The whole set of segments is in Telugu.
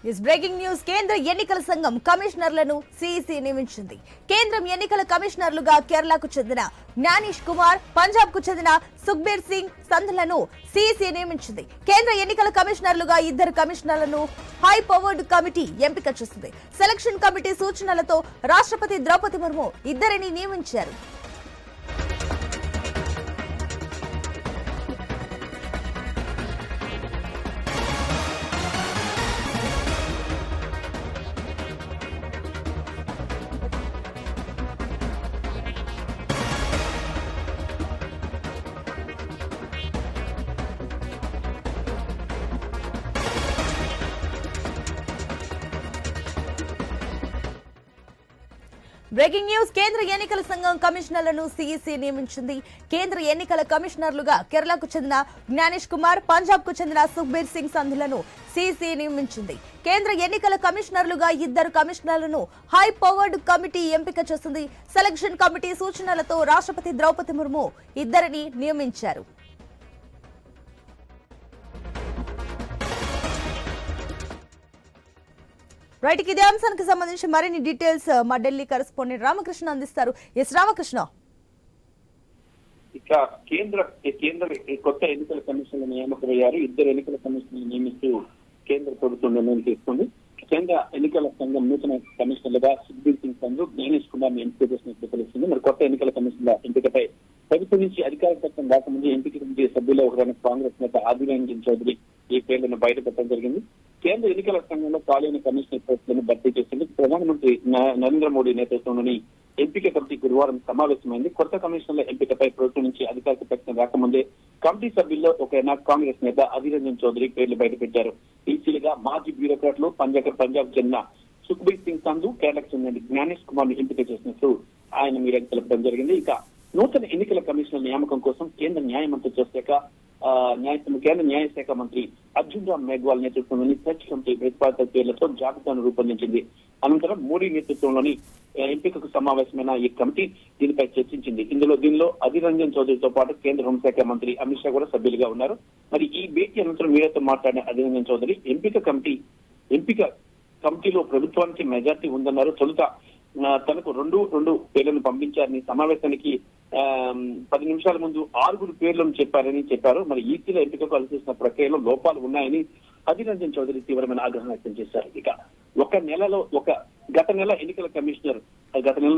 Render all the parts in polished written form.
Is breaking news. కేంద్ర ఎన్నికల సంఘం కమిషనర్లను సిఇసి నియమించింది. కేంద్రం ఎన్నికల కమిషనర్లుగా కేరళకు చెందిన జ్ఞానేష్ కుమార్, పంజాబ్ కు చెందిన సుఖ్బీర్ సింగ్ సంధులను సిఇసి నియమించింది. కేంద్ర ఎన్నికల కమిషనర్లుగా ఇద్దరు కమిషనర్లను హై పవర్డ్ కమిటీ ఎంపిక చేసింది. సెలక్షన్ కమిటీ సూచనలతో రాష్ట్రపతి ద్రౌపది ముర్ము ఇద్దరిని నియమించారు. Breaking news. కేంద్ర ఎన్నికల సంఘం కమిషనర్లను సిఇసి నియమించింది. కేంద్ర ఎన్నికల కమిషనర్లుగా కేరళకు చెందిన జ్ఞానేష్ కుమార్, పంజాబ్ కు చెందిన సుఖ్బీర్ సింగ్ సంధులను సిఇసి నియమించింది. కేంద్ర ఎన్నికల కమిషనర్లుగా ఇద్దరు కమిషనర్లను హై పవర్డ్ కమిటీ ఎంపిక చేసింది. సెలక్షన్ కమిటీ సూచనలతో రాష్ట్రపతి ద్రౌపది ముర్ము ఇద్దరిని నియమించారు. రైట్, ఇదే అంశానికి సంబంధించి మరిన్ని డీటెయిల్స్ మా ఢిల్లీ కరెస్పాండెంట్ రామకృష్ణ అందిస్తారు. ఎస్ రామకృష్ణ. ఇక కేంద్ర కొత్త ఎన్నికల కమిషన్ల నియామకమయ్యారు. ఇద్దరు ఎన్నికల కమిషన్లు నియమిస్తూ కేంద్ర ప్రభుత్వం నిర్ణయం తీసుకుంది. కేంద్ర ఎన్నికల సంఘం నూతన కమిషనర్లుగా సుఖ్బీర్ సింగ్ సంధు, జ్ఞానేష్ కుమార్ ని ఎంపిక చేసినట్లు తెలుస్తుంది. మరి కొత్త ఎన్నికల కమిషన్ల ఎంపికపై ప్రభుత్వం నుంచి అధికార పత్రం రాకముందు ఎంపిక కమిటీ సభ్యుల్లో ఒకరైన కాంగ్రెస్ నేత ఆదిర్ రంజన్ చౌదరి ఈ పేర్లను బయటపెట్టడం జరిగింది. కేంద్ర ఎన్నికల సంఘంలో ఖాళీ కమిషనర్ పోస్టులను భర్తీ చేసింది. ప్రధానమంత్రి నరేంద్ర మోడీ నేతృత్వంలోని ఎంపిక కమిటీ గురువారం సమావేశమైంది. కొత్త కమిషనర్ల ఎంపికపై ప్రభుత్వం నుంచి అధికారిక ప్రకటన రాకముందే కమిటీ సభ్యుల్లో ఒకరైన కాంగ్రెస్ నేత ఆదిర్ రంజన్ చౌదరి పేర్లు బయటపెట్టారు. ఈసీలుగా మాజీ బ్యూరోక్రాట్లు పంజాబ్ చెందిన సుఖ్బీర్ సింగ్ సంధు, కేరళకు చెందిన జ్ఞానేష్ కుమార్ ని ఎంపిక చేసినట్లు ఆయన మీడియాకు తెలపడం జరిగింది. ఇక నూతన ఎన్నికల కమిషనర్ నియామకం కోసం కేంద్ర న్యాయ మంత్రిత్వ శాఖ కేంద్ర న్యాయశాఖ మంత్రి అర్జున్ రామ్ మేఘ్వాల్ నేతృత్వంలోని సెర్చ్ కమిటీ ప్రతిపాదిత పేర్లతో జాబితాను రూపొందించింది. అనంతరం మోడీ నేతృత్వంలోని ఎంపికకు సమావేశమైన ఈ కమిటీ దీనిపై చర్చించింది. దీనిలో అధిర్ రంజన్ చౌదరితో పాటు కేంద్ర హోంశాఖ మంత్రి అమిత్ షా కూడా సభ్యులుగా ఉన్నారు. మరి ఈ భేటీ అనంతరం మీడియాతో మాట్లాడిన అధిర్ రంజన్ చౌదరి ఎంపిక కమిటీలో ప్రభుత్వానికి మెజార్టీ ఉందన్నారు. తొలుత తనకు రెండు పేర్లను పంపించారని, సమావేశానికి 10 నిమిషాల ముందు 6 పేర్లను చెప్పారు. మరి ఈసీల ఎంపికకు అనుసరిస్తున్న ప్రక్రియలో లోపాలు ఉన్నాయని అధిర్ రంజన్ చౌదరి తీవ్రమైన ఆగ్రహం వ్యక్తం చేశారు. ఇక గత నెలలో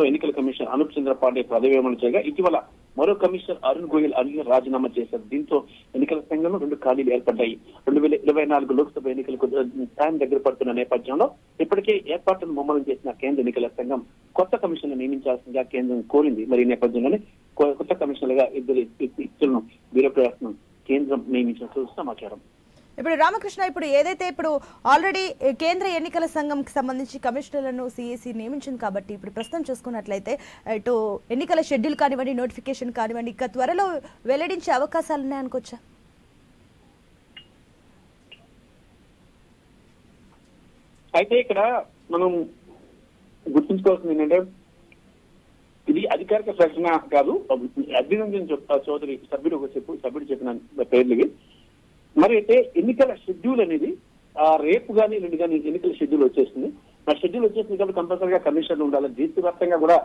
ఎన్నికల కమిషనర్ అనూప్ చంద్ర పాండే పదవి విరమణ చేయగా ఇటీవల మరో కమిషనర్ అరుణ్ గోయల్ రాజీనామా చేశారు. దీంతో ఎన్నికల సంఘంలో 2 ఖాళీలు ఏర్పడ్డాయి. 2024 లోక్సభ ఎన్నికలకు టైం దగ్గర పడుతున్న నేపథ్యంలో ఇప్పటికే ఏర్పాట్లను ముమ్మరం చేసిన కేంద్ర ఎన్నికల సంఘం కొత్త కమిషన్లు నియమించాల్సిందిగా కేంద్రం కోరింది. మరి ఈ నేపథ్యంలోనే కొత్త కమిషనర్గా ఇద్దరు వ్యక్తులను బ్యూరోక్రాట్లను కేంద్రం నియమించినట్లు సమాచారం. ఇప్పుడు రామకృష్ణ, ఏదైతే ఆల్రెడీ కేంద్ర ఎన్నికల సంఘంకి సంబంధించి కమిషనర్లను సిఇసి నియమించింది కాబట్టి ఇప్పుడు ప్రస్తుతం చూసుకున్నట్లయితే ఇటు ఎన్నికల షెడ్యూల్ కానివ్వండి, నోటిఫికేషన్ కానివ్వండి, ఇక త్వరలో వెల్లడించే అవకాశాలు ఉన్నాయనుకోవచ్చా? అయితే ఇక్కడ మనం గుర్తుంచుకోవాల్సింది ఏంటంటే ఇది అధికారిక ప్రకటన కాదు. అధిర్ రంజన్ చౌదరి సభ్యుడు చెప్పిన పేర్లకి. మరి అయితే ఎన్నికల షెడ్యూల్ అనేది రేపు కానీ ఎల్లుండి కానీ ఎన్నికల షెడ్యూల్ వచ్చేస్తుంది. ఆ షెడ్యూల్ వచ్చేసింది కాబట్టి కంపల్సరీగా కమిషన్లు ఉండాలి. దేశవ్యాప్తంగా కూడా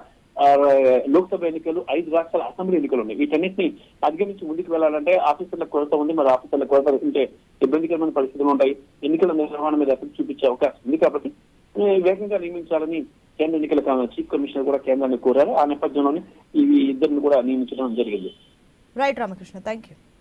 లోక్సభ ఎన్నికలు, 5 రాష్ట్రాల అసెంబ్లీ ఎన్నికలు ఉన్నాయి. వీటన్నిటిని అధిగమించి ముందుకు వెళ్లాలంటే ఆఫీసర్ల కొరత ఉంది. మరి ఆఫీసర్ల కొరత ఉంటే ఇబ్బందికరమైన పరిస్థితులు ఉంటాయి. ఎన్నికల నిర్వహణ మీద ఎఫెక్ట్ చూపించే అవకాశం ఉంది. కాబట్టి వేగంగా నియమించాలని కేంద్ర ఎన్నికల చీఫ్ కమిషనర్ కూడా కేంద్రాన్ని కోరారు. ఆ నేపథ్యంలోనే ఈ ఇద్దరిని కూడా నియమించడం జరిగింది. Right Ramakrishna, thank you.